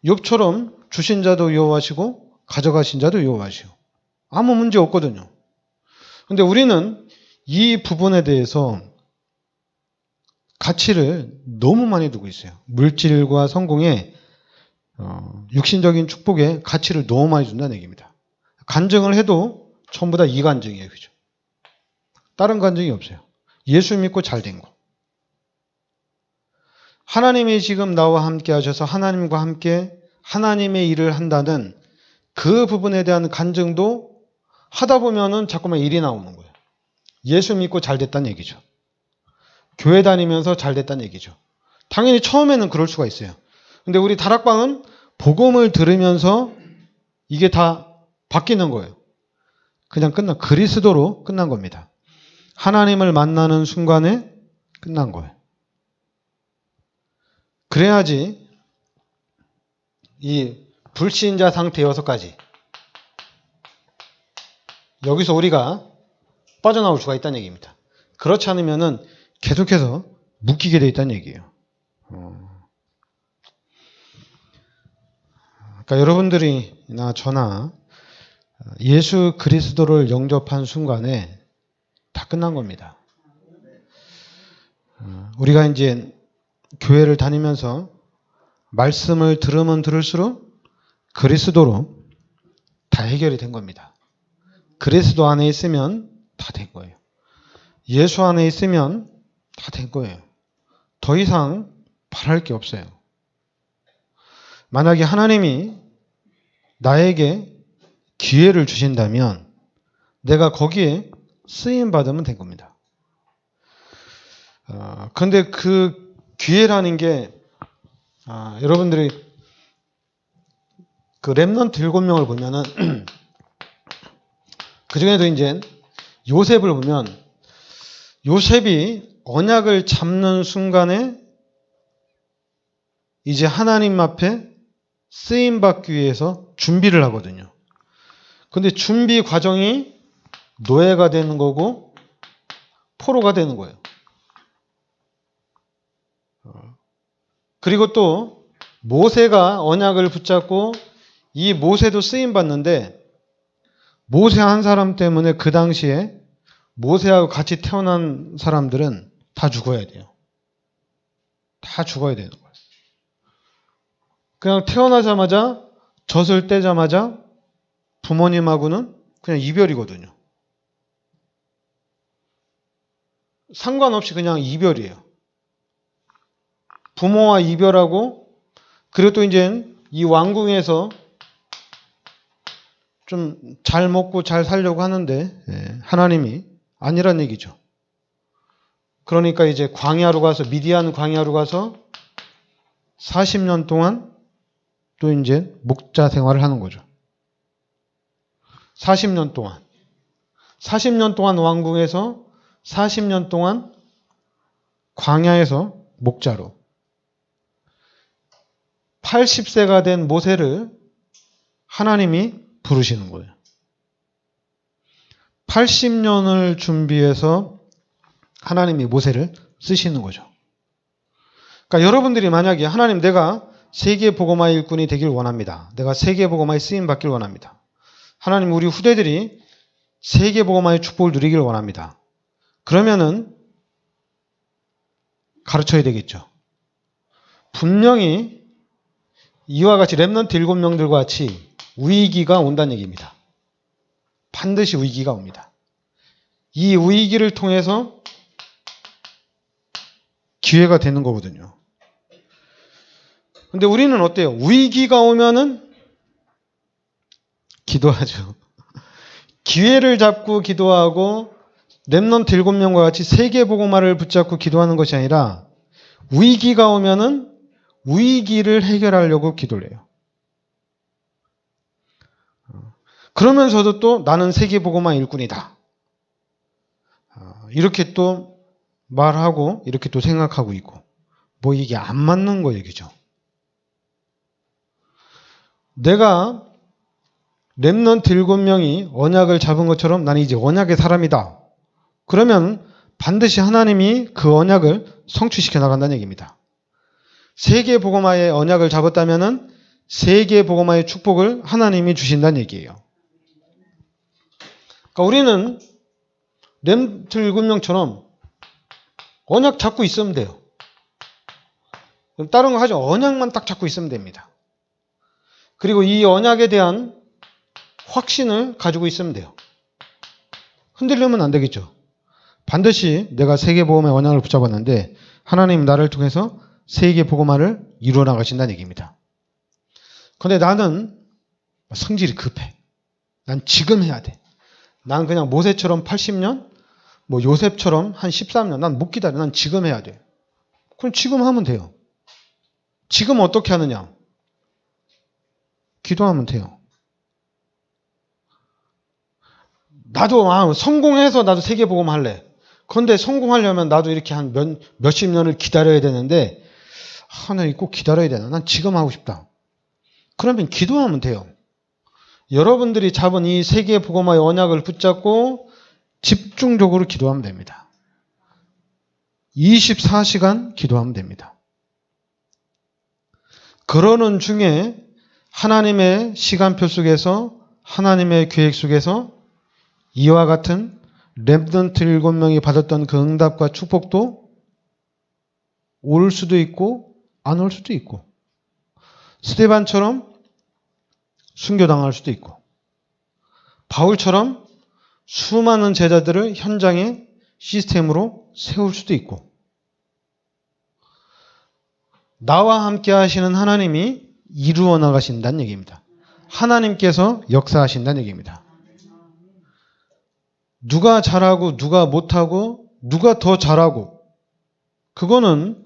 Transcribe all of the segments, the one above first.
욥처럼 주신 자도 여호와시고 가져가신 자도 여호와시고 아무 문제 없거든요. 근데 우리는 이 부분에 대해서 가치를 너무 많이 두고 있어요. 물질과 성공에 육신적인 축복에 가치를 너무 많이 준다는 얘기입니다. 간증을 해도 전부 다 이 간증이에요. 그죠? 다른 간증이 없어요. 예수 믿고 잘 된 거. 하나님이 지금 나와 함께 하셔서 하나님과 함께 하나님의 일을 한다는 그 부분에 대한 간증도 하다 보면은 자꾸만 일이 나오는 거예요. 예수 믿고 잘 됐다는 얘기죠. 교회 다니면서 잘 됐다는 얘기죠. 당연히 처음에는 그럴 수가 있어요. 근데 우리 다락방은 복음을 들으면서 이게 다 바뀌는 거예요. 그냥 그리스도로 끝난 겁니다. 하나님을 만나는 순간에 끝난 거예요. 그래야지 이 불신자 상태 6가지 여기서 우리가 빠져나올 수가 있다는 얘기입니다. 그렇지 않으면은 계속해서 묶이게 돼 있다는 얘기예요. 그러니까 여러분들이나 저나 예수 그리스도를 영접한 순간에 다 끝난 겁니다. 우리가 이제 교회를 다니면서 말씀을 들으면 들을수록 그리스도로 다 해결이 된 겁니다. 그리스도 안에 있으면 다 된 거예요. 예수 안에 있으면 다 된 거예요. 더 이상 바랄 게 없어요. 만약에 하나님이 나에게 기회를 주신다면 내가 거기에 쓰임받으면 된 겁니다. 그런데 그 기회라는 게 여러분들이 그 렘넌트 7명을 보면은 그 중에도 이제 요셉을 보면 요셉이 언약을 잡는 순간에 이제 하나님 앞에 쓰임받기 위해서 준비를 하거든요. 근데 준비 과정이 노예가 되는 거고 포로가 되는 거예요. 그리고 또 모세가 언약을 붙잡고 이 모세도 쓰임받는데 모세 한 사람 때문에 그 당시에 모세하고 같이 태어난 사람들은 다 죽어야 돼요. 다 죽어야 되는 거예요. 그냥 태어나자마자 젖을 떼자마자 부모님하고는 그냥 이별이거든요. 상관없이 그냥 이별이에요. 부모와 이별하고 그리고 또 이제 이 왕궁에서 좀 잘 먹고 잘 살려고 하는데 하나님이 아니란 얘기죠. 그러니까 이제 광야로 가서 미디안 광야로 가서 40년 동안 또 이제 목자 생활을 하는 거죠. 40년 동안 왕궁에서 40년 동안 광야에서 목자로 80세가 된 모세를 하나님이 부르시는 거예요. 80년을 준비해서 하나님이 모세를 쓰시는 거죠. 그러니까 여러분들이 만약에 하나님 내가 세계복음화 일꾼이 되길 원합니다. 내가 세계복음화에 쓰임받길 원합니다. 하나님 우리 후대들이 세계복음화의 축복을 누리길 원합니다. 그러면은 가르쳐야 되겠죠. 분명히 이와 같이 렘넌트 7명들과 같이 위기가 온다는 얘기입니다. 반드시 위기가 옵니다. 이 위기를 통해서 기회가 되는 거거든요. 근데 우리는 어때요? 위기가 오면은 기도하죠. 기회를 잡고 기도하고 렘넌트 7명과 같이 세계복음화를 붙잡고 기도하는 것이 아니라 위기가 오면은 위기를 해결하려고 기도를 해요. 그러면서도 또 나는 세계복음화 일꾼이다. 이렇게 또 말하고 이렇게 또 생각하고 있고 뭐 이게 안 맞는 거 얘기죠. 내가 렘넌트 7명이 언약을 잡은 것처럼 나는 이제 언약의 사람이다. 그러면 반드시 하나님이 그 언약을 성취시켜 나간다는 얘기입니다. 세계복음화의 언약을 잡았다면은 세계 복음화의 축복을 하나님이 주신다는 얘기예요. 그러니까 우리는 렘트 7명처럼 언약 잡고 있으면 돼요. 다른 거 하죠. 언약만 딱 잡고 있으면 됩니다. 그리고 이 언약에 대한 확신을 가지고 있으면 돼요. 흔들리면 안 되겠죠. 반드시 내가 세계복음의 언약을 붙잡았는데 하나님 나를 통해서 세계복음화를 이루어 나가신다는 얘기입니다. 그런데 나는 성질이 급해. 난 지금 해야 돼. 난 그냥 모세처럼 80년, 뭐 요셉처럼 한 13년, 난 못 기다려. 난 지금 해야 돼. 그럼 지금 하면 돼요. 지금 어떻게 하느냐? 기도하면 돼요. 나도 성공해서 나도 세계복음 할래. 그런데 성공하려면 나도 이렇게 한 몇십 년을 기다려야 되는데 나 꼭 기다려야 되나? 난 지금 하고 싶다. 그러면 기도하면 돼요. 여러분들이 잡은 이 세계복음화의 언약을 붙잡고 집중적으로 기도하면 됩니다. 24시간 기도하면 됩니다. 그러는 중에 하나님의 시간표 속에서 하나님의 계획 속에서 이와 같은 렘넌트 7명이 받았던 그 응답과 축복도 올 수도 있고 안 올 수도 있고 스데반처럼 순교당할 수도 있고 바울처럼 수많은 제자들을 현장의 시스템으로 세울 수도 있고 나와 함께 하시는 하나님이 이루어 나가신다는 얘기입니다. 하나님께서 역사하신다는 얘기입니다. 누가 잘하고 누가 못하고 누가 더 잘하고 그거는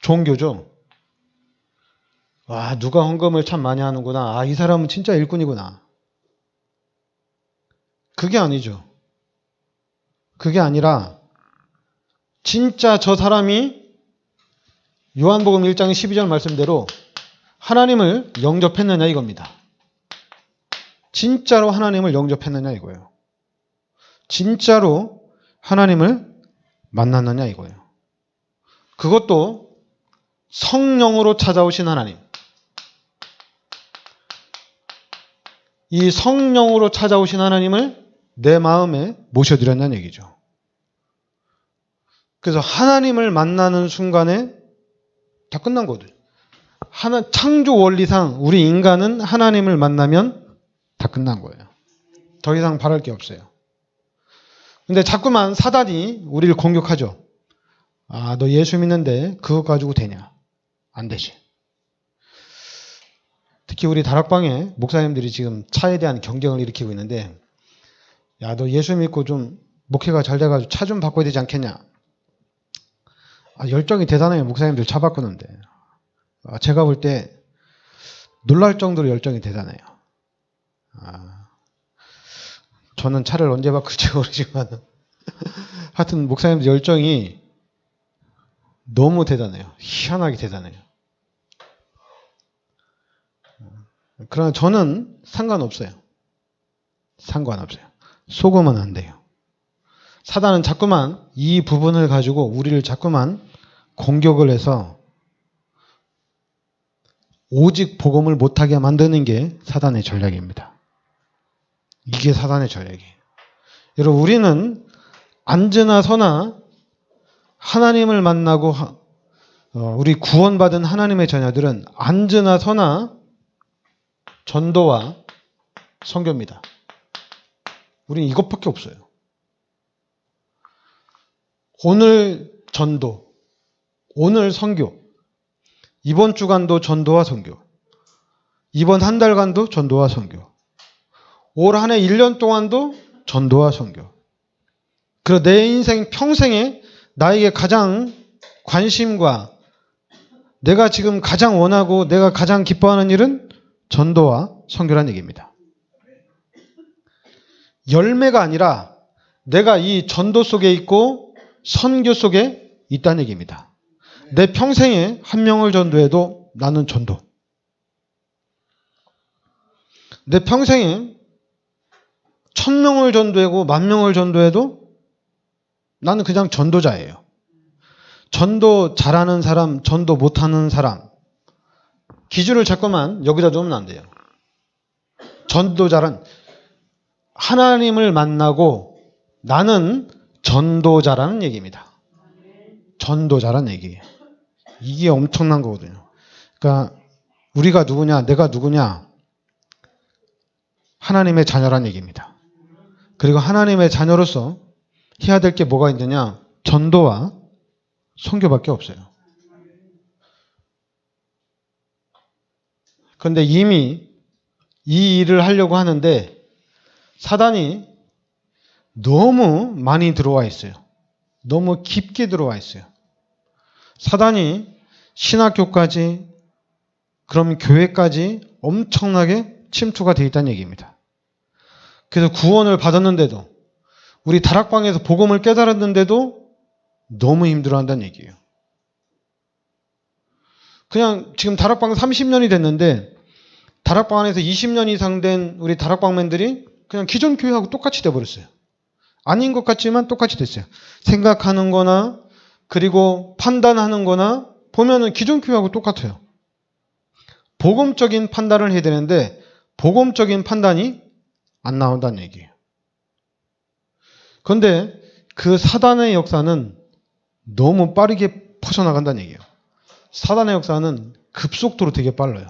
종교죠. 와, 누가 헌금을 참 많이 하는구나. 이 사람은 진짜 일꾼이구나. 그게 아니죠. 그게 아니라 진짜 저 사람이 요한복음 1장 12절 말씀대로 하나님을 영접했느냐 이겁니다. 진짜로 하나님을 영접했느냐 이거예요. 진짜로 하나님을 만났느냐 이거예요. 그것도 성령으로 찾아오신 하나님. 이 성령으로 찾아오신 하나님을 내 마음에 모셔드렸냐는 얘기죠. 그래서 하나님을 만나는 순간에 다 끝난 거거든요. 창조 원리상 우리 인간은 하나님을 만나면 다 끝난 거예요. 더 이상 바랄 게 없어요. 근데 자꾸만 사단이 우리를 공격하죠. 너 예수 믿는데 그거 가지고 되냐? 안 되지. 특히 우리 다락방에 목사님들이 지금 차에 대한 경쟁을 일으키고 있는데 너 예수 믿고 좀 목회가 잘 돼가지고 차 좀 바꿔야 되지 않겠냐? 열정이 대단해요. 목사님들 차 바꾸는데. 제가 볼 때 놀랄 정도로 열정이 대단해요. 저는 차를 언제 바꿀지 모르지만 하여튼 목사님들 열정이 너무 대단해요. 희한하게 대단해요. 그러나 저는 상관없어요. 상관없어요. 속으면 안 돼요. 사단은 자꾸만 이 부분을 가지고 우리를 자꾸만 공격을 해서 오직 복음을 못하게 만드는 게 사단의 전략입니다. 이게 사단의 전략이에요. 여러분 우리는 앉으나 서나 하나님을 만나고 우리 구원받은 하나님의 자녀들은 앉으나 서나 전도와 선교입니다. 우리는 이것밖에 없어요. 오늘 전도, 오늘 선교, 이번 주간도 전도와 선교, 이번 한 달간도 전도와 선교, 올 한 해 1년 동안도 전도와 선교. 그리고 내 인생 평생에 나에게 가장 관심과 내가 지금 가장 원하고 내가 가장 기뻐하는 일은 전도와 선교라는 얘기입니다. 열매가 아니라 내가 이 전도 속에 있고 선교 속에 있다는 얘기입니다. 내 평생에 한 명을 전도해도 나는 전도. 내 평생에 1000명을 전도하고 10,000명을 전도해도 나는 그냥 전도자예요. 전도 잘하는 사람, 전도 못하는 사람, 기준을 자꾸만 여기다 두면 안 돼요. 전도자란 하나님을 만나고 나는 전도자라는 얘기입니다. 전도자라는 얘기예요. 이게 엄청난 거거든요. 그러니까 우리가 누구냐, 내가 누구냐, 하나님의 자녀란 얘기입니다. 그리고 하나님의 자녀로서 해야 될 게 뭐가 있느냐? 전도와 선교밖에 없어요. 그런데 이미 이 일을 하려고 하는데 사단이 너무 많이 들어와 있어요. 너무 깊게 들어와 있어요. 사단이 신학교까지, 그럼 교회까지 엄청나게 침투가 되어 있다는 얘기입니다. 그래서 구원을 받았는데도, 우리 다락방에서 복음을 깨달았는데도 너무 힘들어한다는 얘기예요. 그냥 지금 다락방 30년이 됐는데 다락방 안에서 20년 이상 된 우리 다락방맨들이 그냥 기존 교회하고 똑같이 돼버렸어요. 아닌 것 같지만 똑같이 됐어요. 생각하는 거나 그리고 판단하는 거나 보면은 기존 교회하고 똑같아요. 복음적인 판단을 해야 되는데 복음적인 판단이 안 나온다는 얘기예요. 그런데 그 사단의 역사는 너무 빠르게 퍼져나간다는 얘기예요. 사단의 역사는 급속도로 되게 빨라요.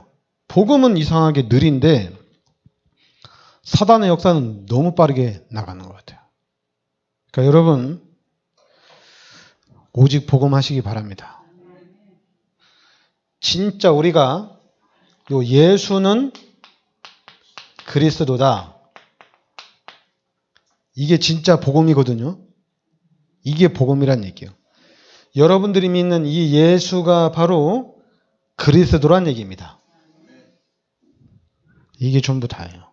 복음은 이상하게 느린데 사단의 역사는 너무 빠르게 나가는 것 같아요. 그러니까 여러분 오직 복음하시기 바랍니다. 진짜 우리가 요 예수는 그리스도다. 이게 진짜 복음이거든요. 이게 복음이란 얘기예요. 여러분들이 믿는 이 예수가 바로 그리스도란 얘기입니다. 이게 전부 다예요.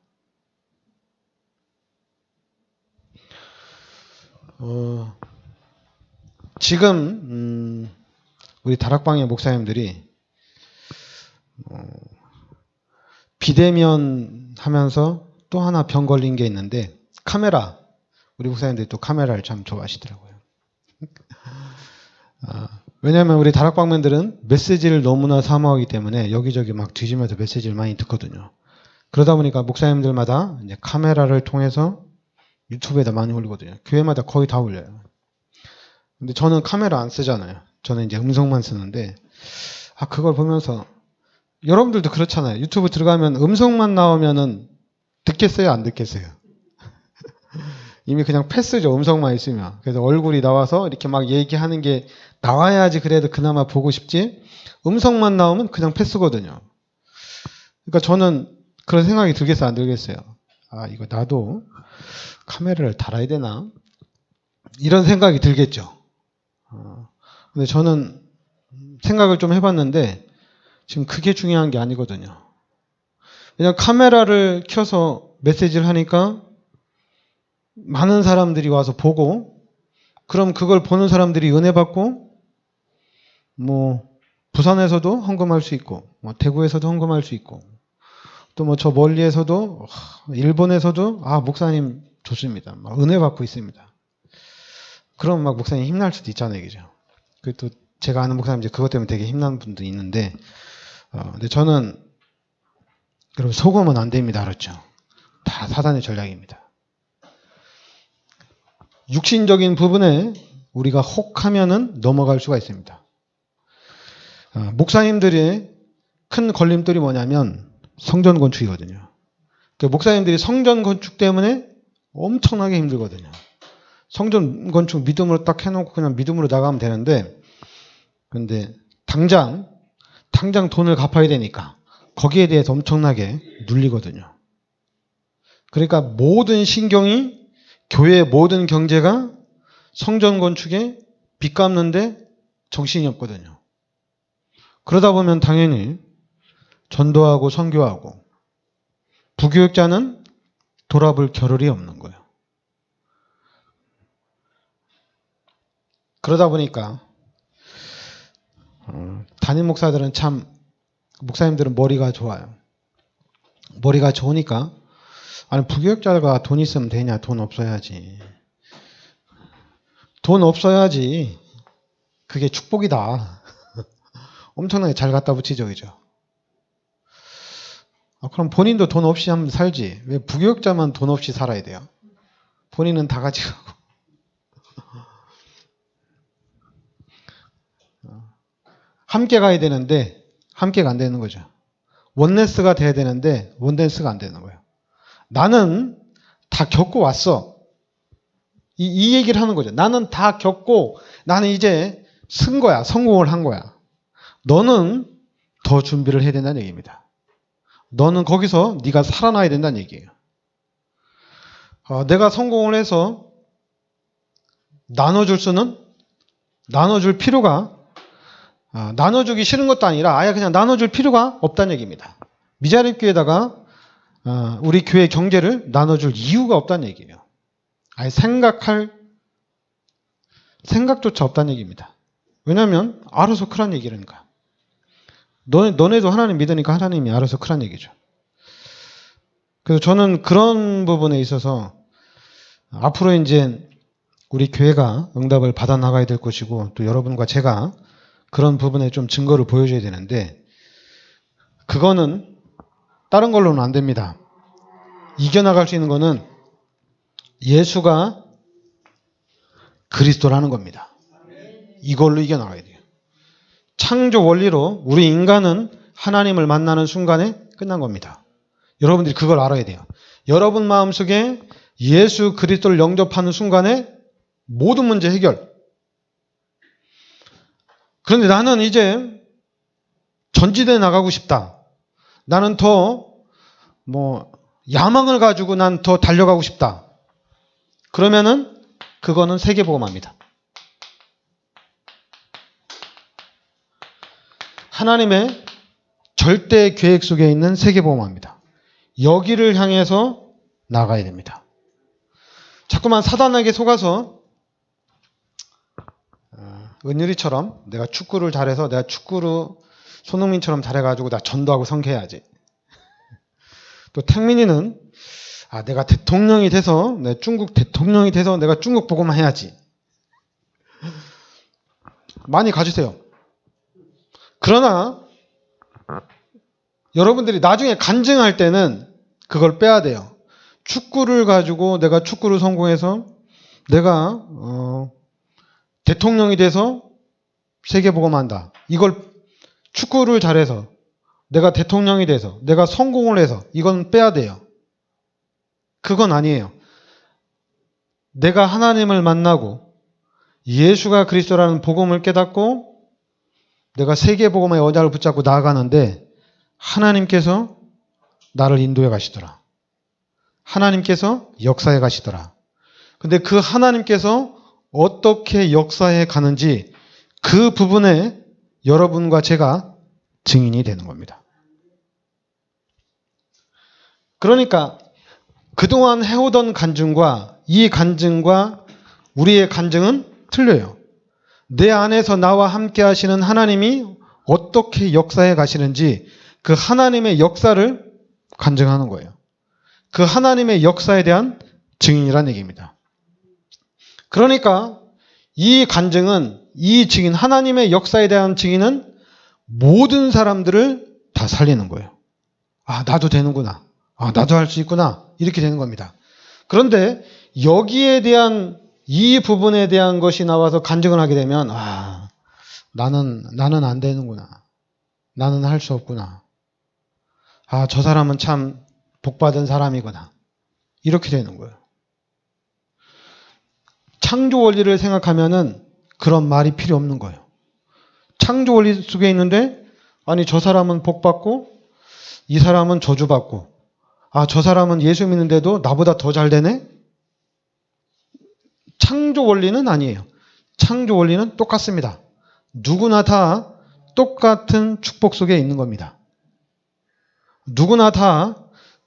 지금 우리 다락방의 목사님들이 비대면 하면서 또 하나 병 걸린 게 있는데 카메라. 우리 목사님들이 또 카메라를 참 좋아하시더라고요. 왜냐하면 우리 다락방맨들은 메시지를 너무나 사모하기 때문에 여기저기 막 뒤지면서 메시지를 많이 듣거든요. 그러다 보니까 목사님들마다 이제 카메라를 통해서 유튜브에다 많이 올리거든요. 교회마다 거의 다 올려요. 근데 저는 카메라 안 쓰잖아요. 저는 이제 음성만 쓰는데, 그걸 보면서, 여러분들도 그렇잖아요. 유튜브 들어가면 음성만 나오면은 듣겠어요? 안 듣겠어요? 이미 그냥 패스죠. 음성만 있으면. 그래서 얼굴이 나와서 이렇게 막 얘기하는 게 나와야지 그래도 그나마 보고 싶지. 음성만 나오면 그냥 패스거든요. 그러니까 저는 그런 생각이 들겠어요? 안 들겠어요? 이거 나도 카메라를 달아야 되나? 이런 생각이 들겠죠. 근데 저는 생각을 좀 해봤는데 지금 그게 중요한 게 아니거든요. 그냥 카메라를 켜서 메시지를 하니까 많은 사람들이 와서 보고 그럼 그걸 보는 사람들이 은혜 받고 뭐 부산에서도 헌금할 수 있고 뭐 대구에서도 헌금할 수 있고 또 뭐 저 멀리에서도 일본에서도 목사님 좋습니다. 막 은혜 받고 있습니다. 그럼 막 목사님 힘날 수도 있잖아요, 그죠? 또 제가 아는 목사님 이제 그것 때문에 되게 힘난 분도 있는데, 근데 저는 여러분 속으면 안 됩니다, 알았죠? 다 사단의 전략입니다. 육신적인 부분에 우리가 혹하면은 넘어갈 수가 있습니다. 목사님들의 큰 걸림돌이 뭐냐면 성전 건축이거든요. 그러니까 목사님들이 성전 건축 때문에 엄청나게 힘들거든요. 성전 건축 믿음으로 딱 해놓고 그냥 믿음으로 나가면 되는데, 근데 당장 돈을 갚아야 되니까 거기에 대해서 엄청나게 눌리거든요. 그러니까 모든 신경이 교회의 모든 경제가 성전 건축에 빚 갚는데 정신이 없거든요. 그러다 보면 당연히 전도하고 선교하고 부교육자는 돌아볼 겨를이 없는 거예요. 그러다 보니까 담임 목사들은 참 목사님들은 머리가 좋아요. 머리가 좋으니까 부교육자가 돈 있으면 되냐? 돈 없어야지. 돈 없어야지. 그게 축복이다. 엄청나게 잘 갖다 붙이죠, 그죠? 그럼 본인도 돈 없이 한번 살지. 왜 부교육자만 돈 없이 살아야 돼요? 본인은 다 가지고. 함께 가야 되는데 함께가 안 되는 거죠. 원네스가 돼야 되는데 원네스가 안 되는 거예요. 나는 다 겪고 왔어. 이 얘기를 하는 거죠. 나는 다 겪고 나는 이제 쓴 거야. 성공을 한 거야. 너는 더 준비를 해야 된다는 얘기입니다. 너는 거기서 네가 살아나야 된다는 얘기예요. 내가 성공을 해서 나눠줄 필요가 나눠주기 싫은 것도 아니라 아예 그냥 나눠줄 필요가 없다는 얘기입니다. 미자립교회에다가 우리 교회 경제를 나눠줄 이유가 없다는 얘기예요. 아예 생각조차 없다는 얘기입니다. 왜냐하면 알아서 크란 얘기라니까. 너네도 하나님 믿으니까 하나님이 알아서 크란 얘기죠. 그래서 저는 그런 부분에 있어서 앞으로 이제 우리 교회가 응답을 받아 나가야 될 것이고 또 여러분과 제가 그런 부분에 좀 증거를 보여줘야 되는데 그거는 다른 걸로는 안 됩니다. 이겨나갈 수 있는 거는 예수가 그리스도라는 겁니다. 이걸로 이겨나가야 돼요. 창조 원리로 우리 인간은 하나님을 만나는 순간에 끝난 겁니다. 여러분들이 그걸 알아야 돼요. 여러분 마음속에 예수 그리스도를 영접하는 순간에 모든 문제 해결. 그런데 나는 이제 전지대에 나가고 싶다. 나는 더 야망을 가지고 난 더 달려가고 싶다. 그러면은 그거는 세계복음화입니다. 하나님의 절대 계획 속에 있는 세계복음화입니다. 여기를 향해서 나가야 됩니다. 자꾸만 사단에게 속아서 은율이처럼 내가 축구를 잘해서 내가 축구로 손흥민처럼 잘해가지고 나 전도하고 성회해야지. 또 택민이는 내가 대통령이 돼서 내가 중국 대통령이 돼서 내가 중국 보고만 해야지. 많이 가주세요. 그러나 여러분들이 나중에 간증할 때는 그걸 빼야 돼요. 축구를 가지고 내가 축구로 성공해서 내가 대통령이 돼서 세계복음한다. 이걸 축구를 잘해서 내가 대통령이 돼서 내가 성공을 해서 이건 빼야 돼요. 그건 아니에요. 내가 하나님을 만나고 예수가 그리스도라는 복음을 깨닫고 내가 세계복음의 언약을 붙잡고 나아가는데 하나님께서 나를 인도해 가시더라. 하나님께서 역사해 가시더라. 근데 그 하나님께서 어떻게 역사해 가는지 그 부분에 여러분과 제가 증인이 되는 겁니다. 그러니까 그동안 해오던 간증과 이 간증과 우리의 간증은 틀려요. 내 안에서 나와 함께 하시는 하나님이 어떻게 역사해 가시는지 그 하나님의 역사를 간증하는 거예요. 그 하나님의 역사에 대한 증인이라는 얘기입니다. 그러니까 이 간증은 이 증인, 하나님의 역사에 대한 증인은 모든 사람들을 다 살리는 거예요. 나도 되는구나. 나도 할 수 있구나. 이렇게 되는 겁니다. 그런데 여기에 대한 이 부분에 대한 것이 나와서 간증을 하게 되면 나는 안 되는구나. 나는 할 수 없구나. 저 사람은 참 복받은 사람이구나. 이렇게 되는 거예요. 창조 원리를 생각하면은 그런 말이 필요 없는 거예요. 창조 원리 속에 있는데 저 사람은 복받고 이 사람은 저주받고 저 사람은 예수 믿는데도 나보다 더 잘 되네? 창조 원리는 아니에요. 창조 원리는 똑같습니다. 누구나 다 똑같은 축복 속에 있는 겁니다. 누구나 다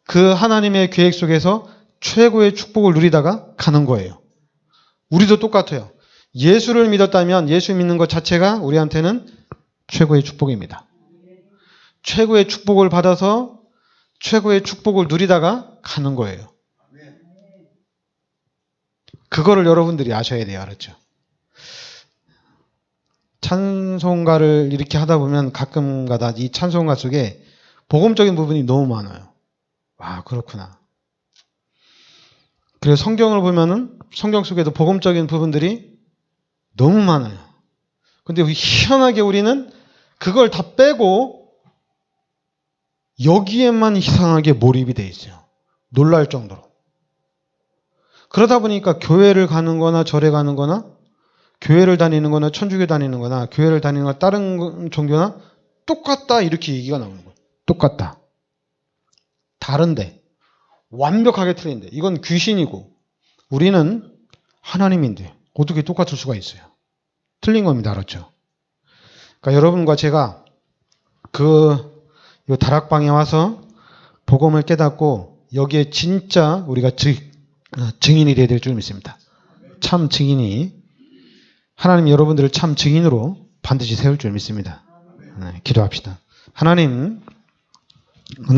그 하나님의 계획 속에서 최고의 축복을 누리다가 가는 거예요. 우리도 똑같아요. 예수를 믿었다면 예수 믿는 것 자체가 우리한테는 최고의 축복입니다. 최고의 축복을 받아서 최고의 축복을 누리다가 가는 거예요. 그거를 여러분들이 아셔야 돼요. 알았죠? 찬송가를 이렇게 하다 보면 가끔가다 이 찬송가 속에 복음적인 부분이 너무 많아요. 와, 그렇구나. 그래서 성경을 보면은 성경 속에도 복음적인 부분들이 너무 많아요. 근데 희한하게 우리는 그걸 다 빼고 여기에만 이상하게 몰입이 돼 있어요. 놀랄 정도로. 그러다 보니까 교회를 가는 거나 절에 가는 거나 교회를 다니는 거나 천주교 다니는 거나 교회를 다니는 거나 다른 종교나 똑같다 이렇게 얘기가 나오는 거예요. 똑같다. 다른데. 완벽하게 틀린데. 이건 귀신이고 우리는 하나님인데 어떻게 똑같을 수가 있어요. 틀린 겁니다. 알았죠? 그러니까 여러분과 제가 이 다락방에 와서 복음을 깨닫고 여기에 진짜 우리가 증인이 되어야 될 줄 믿습니다. 참 증인이 하나님 여러분들을 참 증인으로 반드시 세울 줄 믿습니다. 네, 기도합시다. 하나님 은혜를